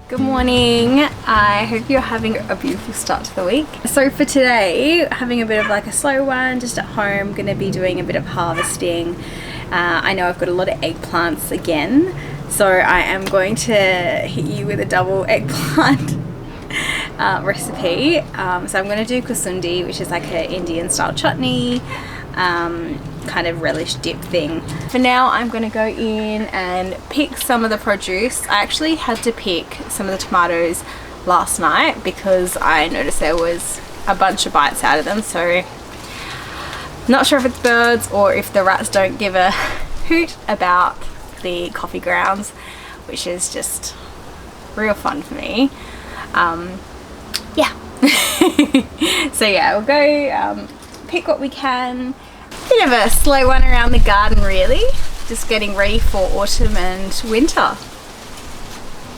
Good morning. I hope you're having a beautiful start to the week. So for today, having a bit of like a slow one just at home, going to be doing a bit of harvesting. I know I've got a lot of eggplants again, so I am going to hit you with a double eggplant recipe. So I'm going to do Kasundi, which is like an Indian style chutney, kind of relish dip thing. For now, I'm going to go in and pick some of the produce. I actually had to pick some of the tomatoes last night because I noticed there was a bunch of bites out of them, so not sure if it's birds or if the rats don't give a hoot about the coffee grounds, which is just real fun for me. Yeah. So yeah, we'll go pick what we can. Bit of a slow one around the garden really, just getting ready for autumn and winter.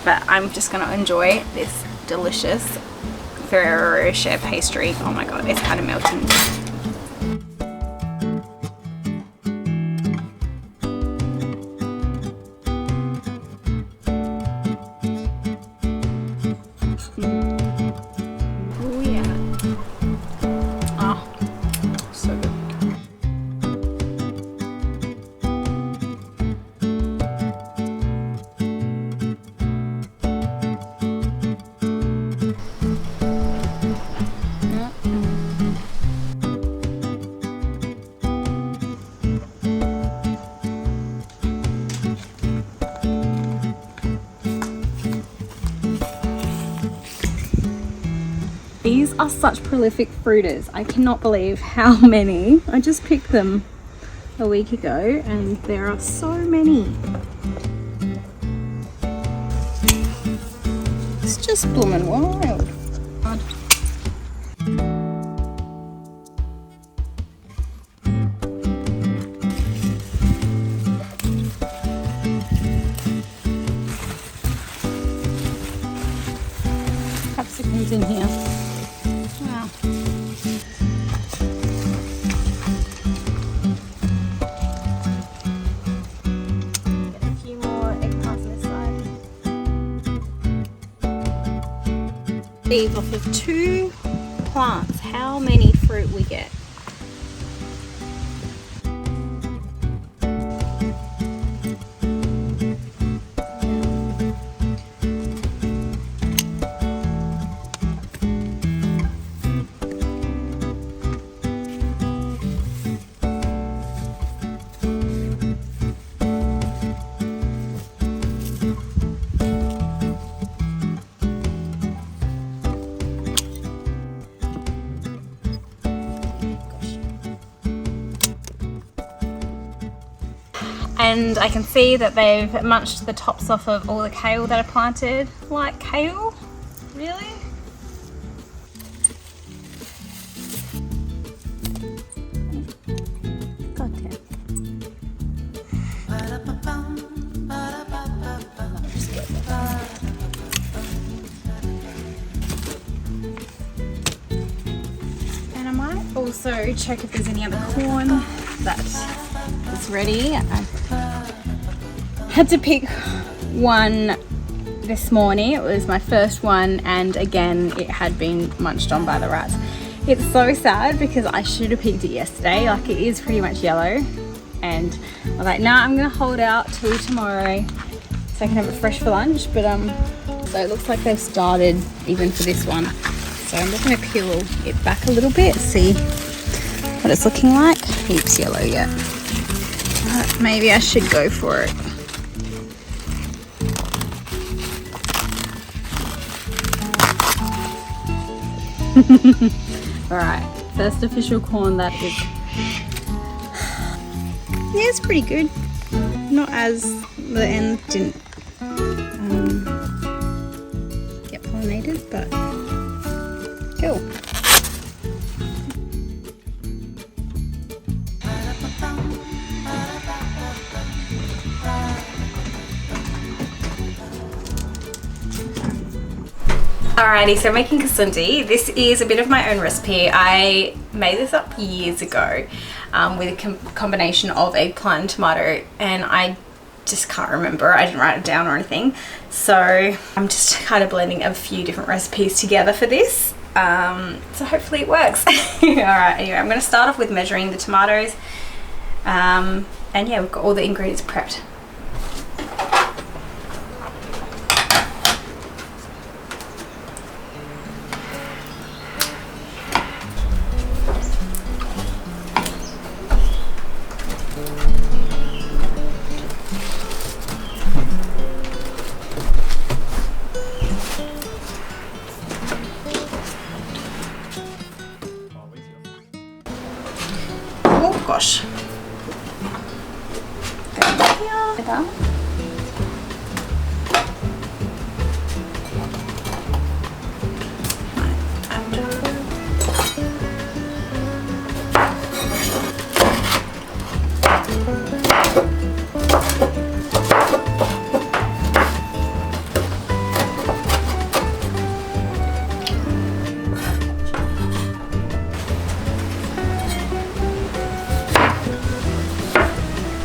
But I'm just going to enjoy this delicious Ferrero Rocher pastry. Oh my god, it's kind of melting. Oh yeah. Oh, so good. These are such prolific fruiters. I cannot believe how many. I just picked them a week ago and there are so many. It's just bloomin' wild. Capsicums in here. Wow. Get a few more eggplants this side. Leave off of 2 plants. How many fruit we get? And I can see that they've munched the tops off of all the kale that I planted. Like kale? Really? God damn. And I might also check if there's any other corn that is ready. I had to pick one this morning. It was my first one and again it had been munched on by the rats. It's so sad because I should have picked it yesterday. Like, it is pretty much yellow and I was like, nah, I'm gonna hold out till tomorrow so I can have it fresh for lunch. But so it looks like they've started even for this one, so I'm just gonna peel it back a little bit, see what it's looking like. Heaps yellow yet. Maybe I should go for it. Alright, first official corn that is... Yeah, it's pretty good. Not as the end didn't get pollinated, but cool. Alrighty, so making Kasundi. This is a bit of my own recipe. I made this up years ago with a combination of eggplant and tomato, and I just can't remember. I didn't write it down or anything. So I'm just kind of blending a few different recipes together for this. So hopefully it works. Alright, anyway, I'm going to start off with measuring the tomatoes. And yeah, we've got all the ingredients prepped. Oh gosh.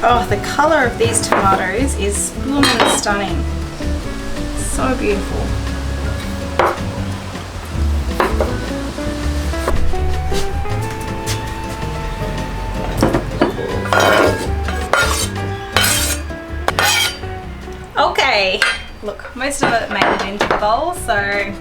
Oh, the colour of these tomatoes is blooming stunning. So beautiful. Okay, look, most of it made it into the bowl, so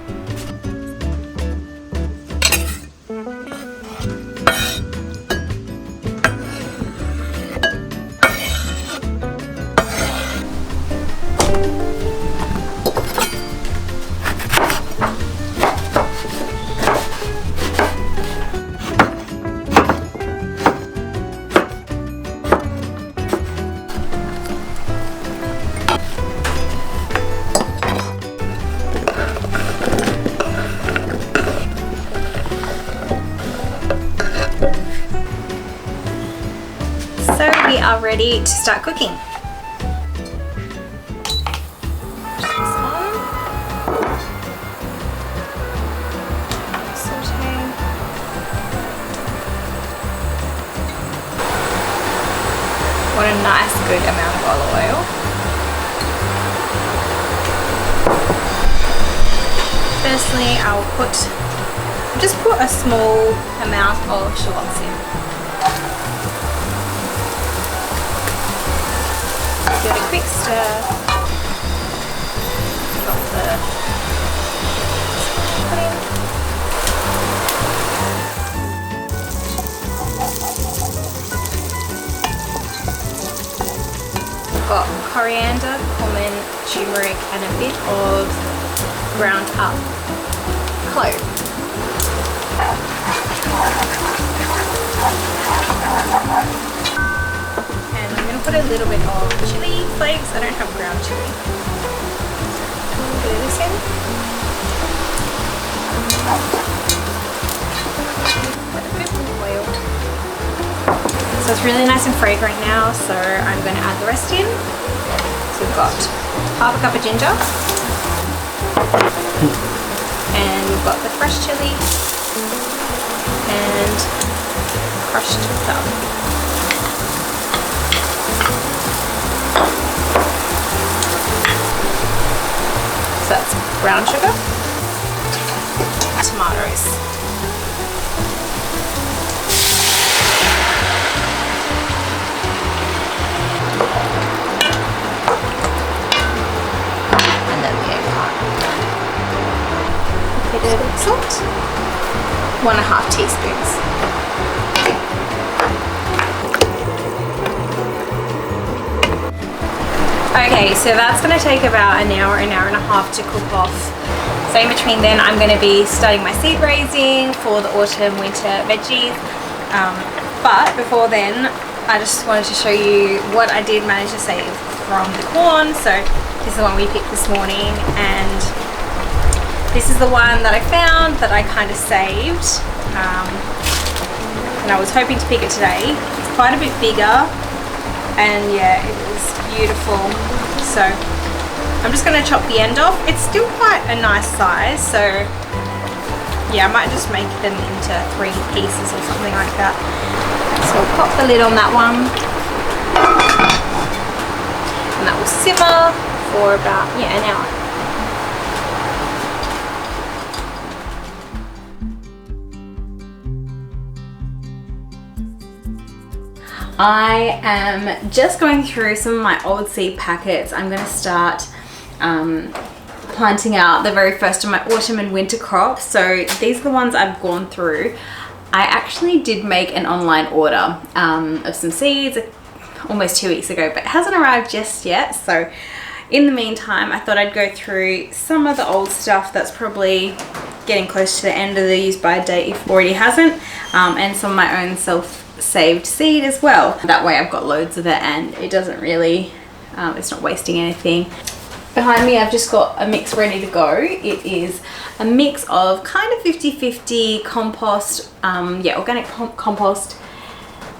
we are ready to start cooking. What a nice good amount of olive oil. Firstly, I'll just put a small amount of shallots in. Give it a quick stir. Drop the pudding. I've got coriander, cumin, turmeric, and a bit of ground up clove. Put a little bit of chili flakes. I don't have ground chili. Put this in. Put a bit of oil. So it's really nice and fragrant now, so I'm going to add the rest in. So we've got half a cup of ginger. And we've got the fresh chili and crushed garlic. So that's brown sugar, tomatoes, and then the eggplant. A bit of salt, 1.5 teaspoons. Okay, so that's going to take about an hour and a half to cook off. So in between then I'm going to be starting my seed raising for the autumn winter veggies. But before then I just wanted to show you what I did manage to save from the corn. So this is the one we picked this morning, and this is the one that I found that I kind of saved. And I was hoping to pick it today. It's quite a bit bigger, and yeah, it was beautiful. So I'm just going to chop the end off. It's still quite a nice size, so yeah, I might just make them into 3 pieces or something like that. So we'll pop the lid on that one, and that for about, yeah, an hour. I am just going through some of my old seed packets. I'm going to start planting out the very first of my autumn and winter crops. So these are the ones I've gone through. I actually did make an online order of some seeds almost 2 weeks ago, but it hasn't arrived just yet. So in the meantime, I thought I'd go through some of the old stuff that's probably getting close to the end of the use by date if it already hasn't, and some of my own self-saved seed as well. That way I've got loads of it and it doesn't really, it's not wasting anything. Behind me I've just got a mix ready to go. It is a mix of kind of 50-50 compost, organic compost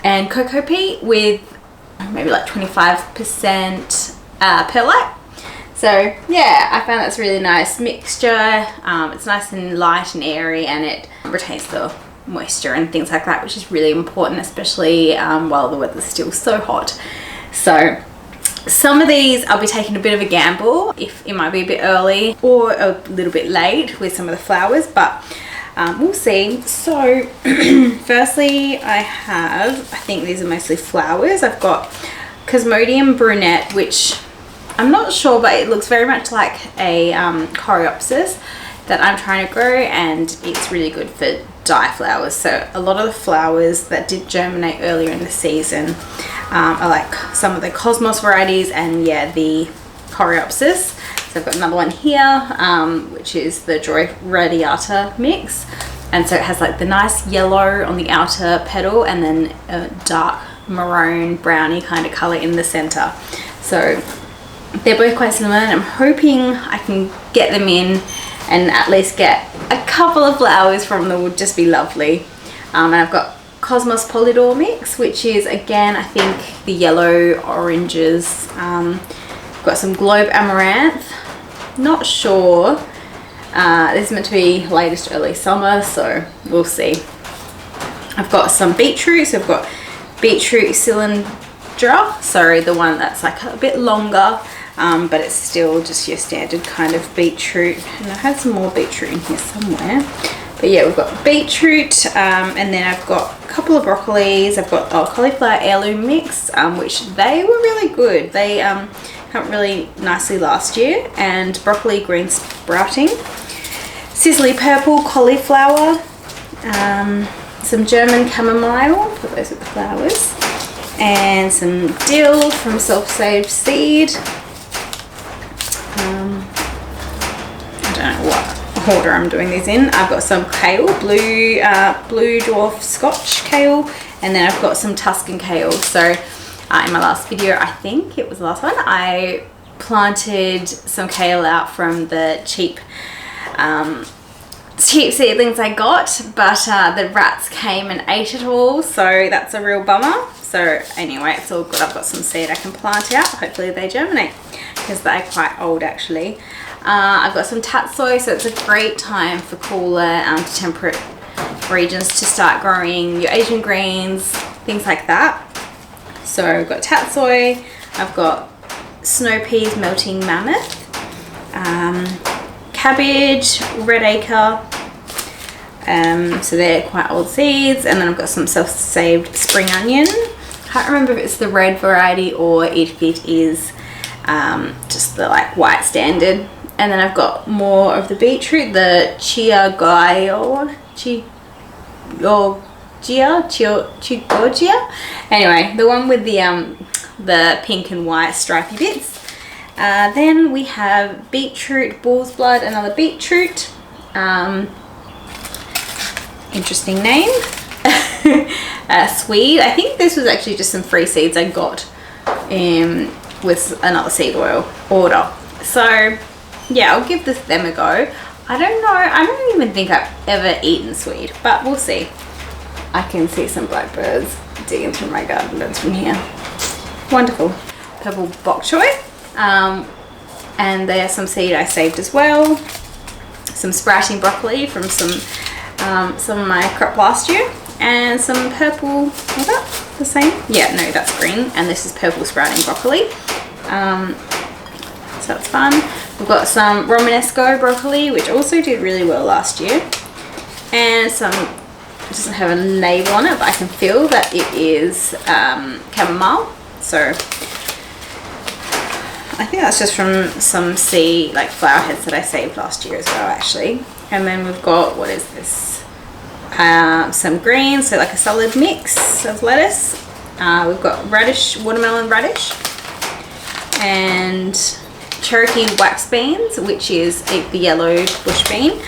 and cocoa peat with maybe like 25% perlite. So yeah, I found that's a really nice mixture. It's nice and light and airy, and it retains the moisture and things like that, which is really important, especially while the weather's still so hot. So some of these I'll be taking a bit of a gamble if it might be a bit early or a little bit late with some of the flowers, but we'll see. So firstly I think these are mostly flowers. I've got Cosmodium brunette, which I'm not sure, but it looks very much like a coreopsis that I'm trying to grow, and it's really good for dye flowers. So a lot of the flowers that did germinate earlier in the season are like some of the Cosmos varieties, and yeah, the coreopsis. So I've got another one here, which is the Joy Radiata mix, and so it has like the nice yellow on the outer petal and then a dark maroon browny kind of color in the center. So they're both quite similar, and I'm hoping I can get them in and at least get a couple of flowers from them. Would just be lovely. And I've got Cosmos Polydor mix, which is again I think the yellow oranges. Got some Globe Amaranth, not sure. This is meant to be latest early summer, so we'll see. I've got some beetroot, so I've got beetroot cylindra, so the one that's like a bit longer, but it's still just your standard kind of beetroot. And I had some more beetroot in here somewhere, but yeah, we've got beetroot, and then I've got a couple of broccolis. I've got a cauliflower heirloom mix, which they were really good. They come really nicely last year, and broccoli green sprouting, sizzly purple cauliflower, some German chamomile, put those with the flowers, and some dill from Self-Saved Seed. I don't know what order I'm doing these in. I've got some kale, blue dwarf Scotch kale, and then I've got some Tuscan kale. So in my last video, I think it was the last one, I planted some kale out from the cheap seedlings I got, but the rats came and ate it all, so that's a real bummer. So anyway, it's all good. I've got some seed I can plant out. Hopefully they germinate, because they're quite old actually. I've got some tatsoi, so it's a great time for cooler to temperate regions to start growing your Asian greens, things like that. So I've got tatsoi, I've got snow peas, melting mammoth, cabbage, red acre, so they're quite old seeds, and then I've got some self-saved spring onion. Can't remember if it's the red variety or if it is just the like white standard. And then I've got more of the beetroot, the Chigogia. Anyway, the one with the pink and white stripy bits. Then we have beetroot, bull's blood, another beetroot. Interesting name. Swede. I think this was actually just some free seeds I got with another seed oil order. So yeah, I'll give them a go. I don't know, I don't even think I've ever eaten Swede, but we'll see. I can see some blackbirds digging through my garden beds from here. Wonderful. Purple bok choy, and there's some seed I saved as well. Some sprouting broccoli from some of my crop last year, and some purple, is that the same? Yeah, no, that's green, and this is purple sprouting broccoli. so that's fun. We've got some Romanesco broccoli, which also did really well last year, and some, it doesn't have a label on it, but I can feel that it is chamomile. So I think that's just from some like flower heads that I saved last year as well, actually. And then we've got, what is this? Some greens, so like a solid mix of lettuce. We've got radish, watermelon radish, and Cherokee wax beans, which is the yellow bush bean,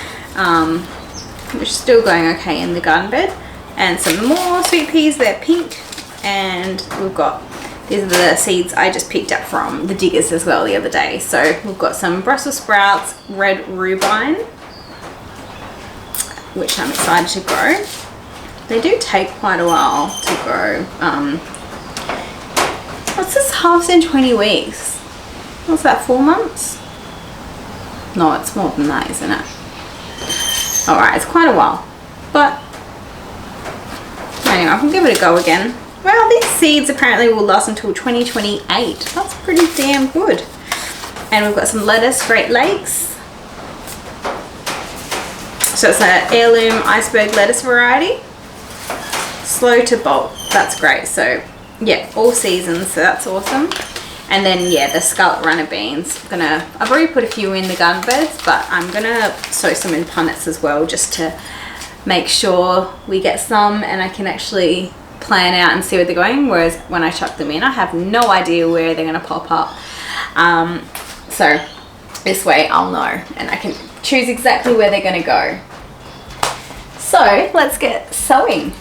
which is still going okay in the garden bed. And some more sweet peas, they're pink. And we've got, these are the seeds I just picked up from the diggers as well the other day. So we've got some Brussels sprouts, red rhubarb, which I'm excited to grow. They do take quite a while to grow. What's this, harvest in 20 weeks? What's that, 4 months? No, it's more than that, isn't it? Alright, it's quite a while. But anyway, I can give it a go again. Well, these seeds apparently will last until 2028. That's pretty damn good. And we've got some lettuce, Great Lakes. So it's an heirloom iceberg lettuce variety. Slow to bolt, that's great. So yeah, all seasons, so that's awesome. And then yeah, the scarlet runner beans. I've already put a few in the garden beds, but I'm gonna sow some in punnets as well, just to make sure we get some and I can actually plan out and see where they're going. Whereas when I chuck them in, I have no idea where they're gonna pop up. So this way I'll know and I can choose exactly where they're gonna go. So let's get sowing.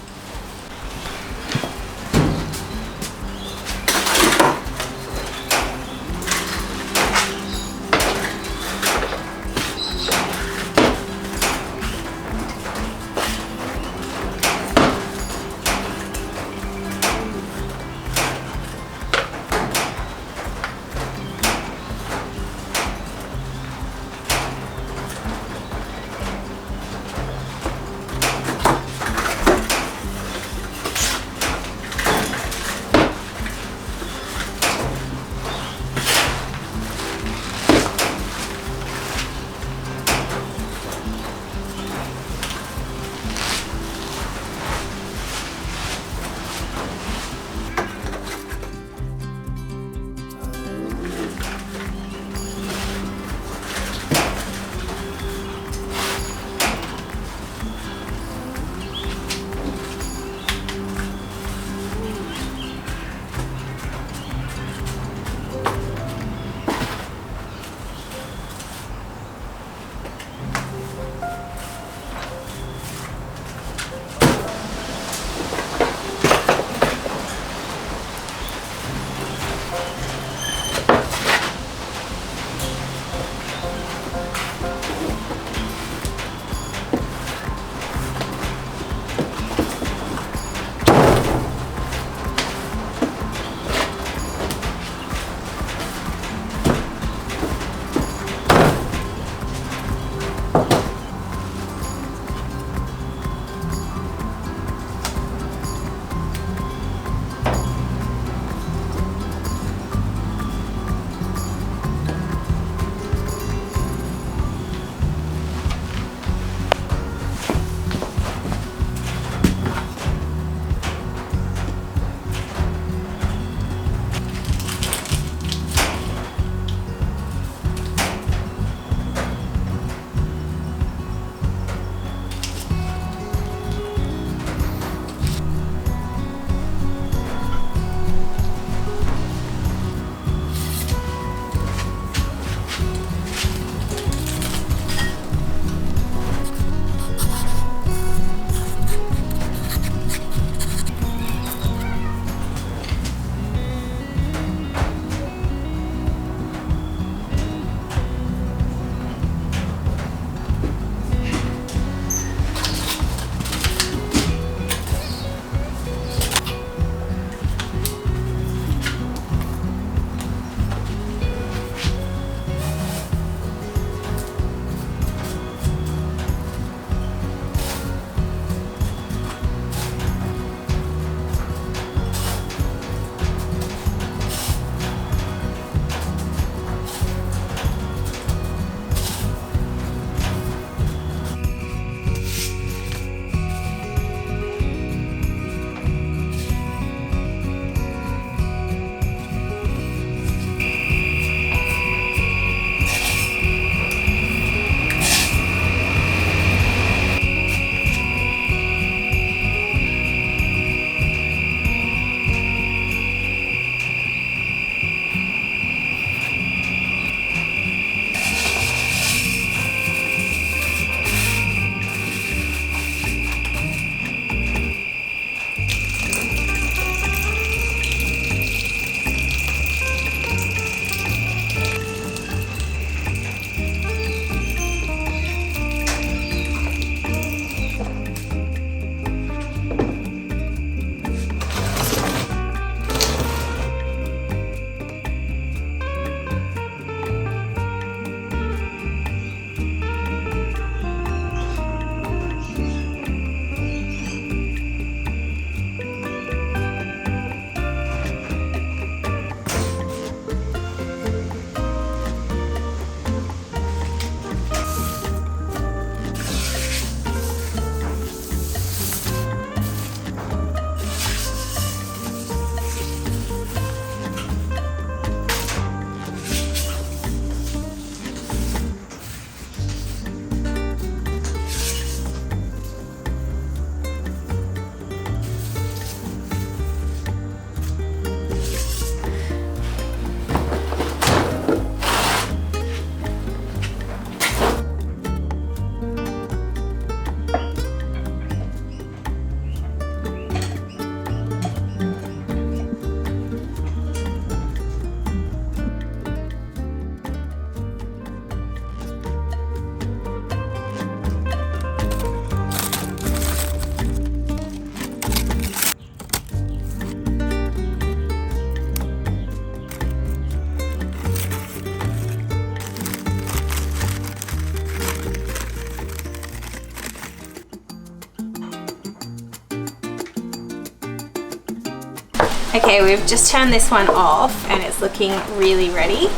Okay, we've just turned this one off and it's looking really ready.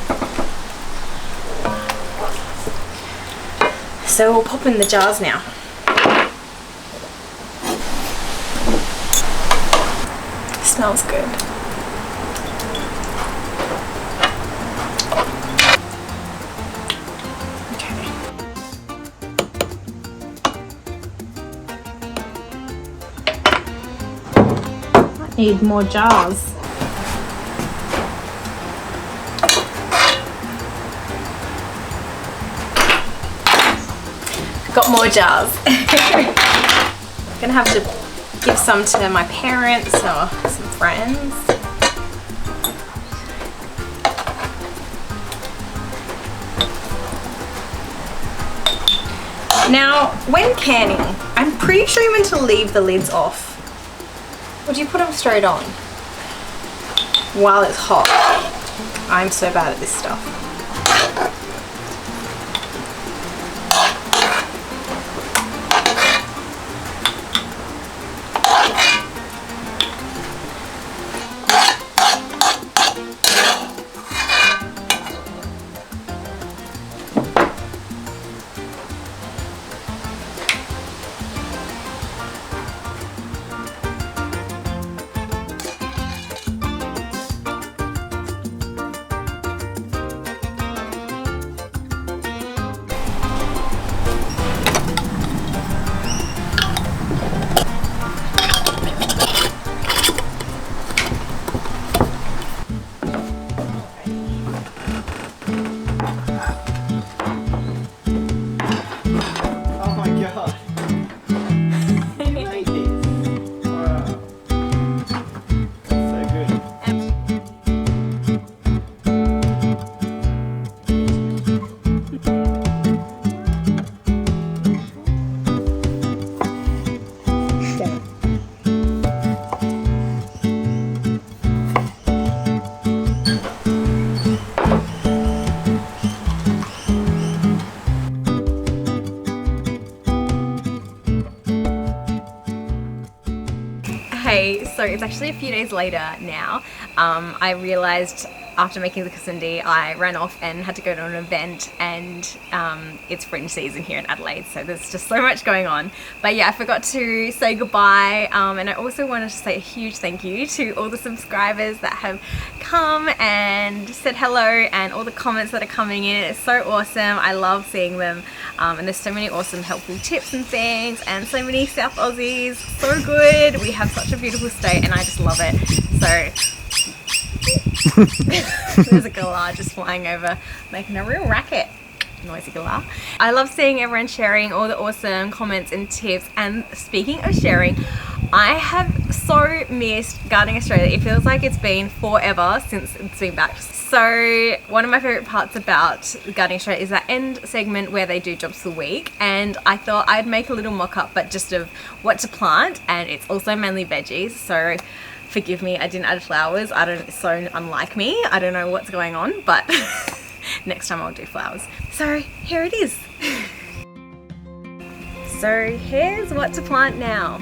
So we'll pop in the jars now. Smells good. Need more jars. Got more jars. Gonna have to give some to my parents or some friends. Now, when canning, I'm pretty sure you're meant to leave the lids off. Or do you put them straight on while it's hot? I'm so bad at this stuff. Hey, so it's actually a few days later now. I realized after making the Kasundi, I ran off and had to go to an event, and it's fringe season here in Adelaide, so there's just so much going on. But yeah, I forgot to say goodbye, and I also wanted to say a huge thank you to all the subscribers that have come and said hello, and all the comments that are coming in. It's so awesome. I love seeing them, and there's so many awesome helpful tips and things, and so many South Aussies. So good. We have such a beautiful state, and I just love it. So there's a galah just flying over, making a real racket. Noisy galah. I love seeing everyone sharing all the awesome comments and tips. And speaking of sharing, I have so missed Gardening Australia. It feels like it's been forever since it's been back. So one of my favorite parts about Gardening Australia is that end segment where they do jobs for the week, and I thought I'd make a little mock-up but just of what to plant, and it's also mainly veggies, so forgive me, I didn't add flowers. It's so unlike me. I don't know what's going on, but next time I'll do flowers. So here it is. So here's what to plant now.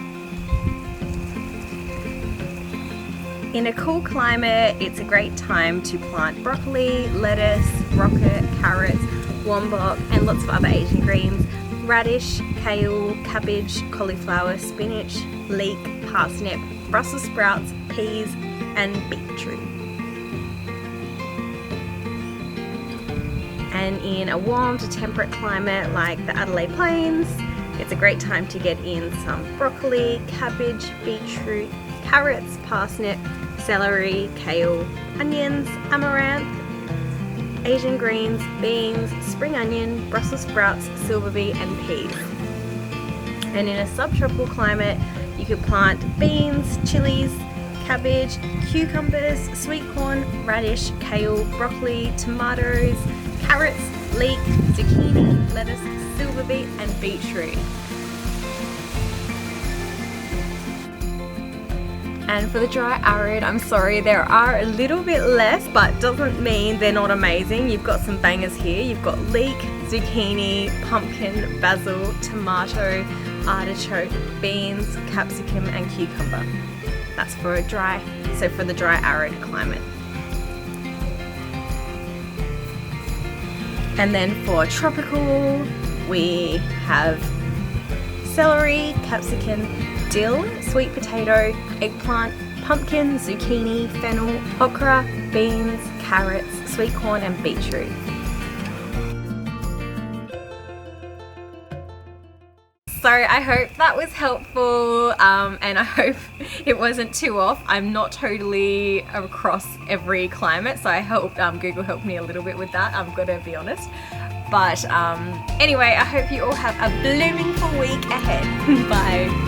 In a cool climate, it's a great time to plant broccoli, lettuce, rocket, carrots, wombok, and lots of other Asian greens, radish, kale, cabbage, cauliflower, spinach, leek, parsnip, Brussels sprouts, peas, and beetroot. And in a warm to temperate climate like the Adelaide Plains, it's a great time to get in some broccoli, cabbage, beetroot, carrots, parsnip, celery, kale, onions, amaranth, Asian greens, beans, spring onion, Brussels sprouts, silver beet, and peas. And in a subtropical climate, you could plant beans, chilies, cabbage, cucumbers, sweet corn, radish, kale, broccoli, tomatoes, carrots, leek, zucchini, lettuce, silver beet, and beetroot. And for the dry arid, I'm sorry, there are a little bit less, but doesn't mean they're not amazing. You've got some bangers here. You've got leek, zucchini, pumpkin, basil, tomato, artichoke, beans, capsicum, and cucumber. That's for a dry, so for the dry arid climate. And then for tropical, we have celery, capsicum, dill, sweet potato, eggplant, pumpkin, zucchini, fennel, okra, beans, carrots, sweet corn and beetroot. So I hope that was helpful, and I hope it wasn't too off. I'm not totally across every climate, so I hope Google helped me a little bit with that, I'm gonna be honest. But anyway, I hope you all have a bloomingful week ahead. Bye.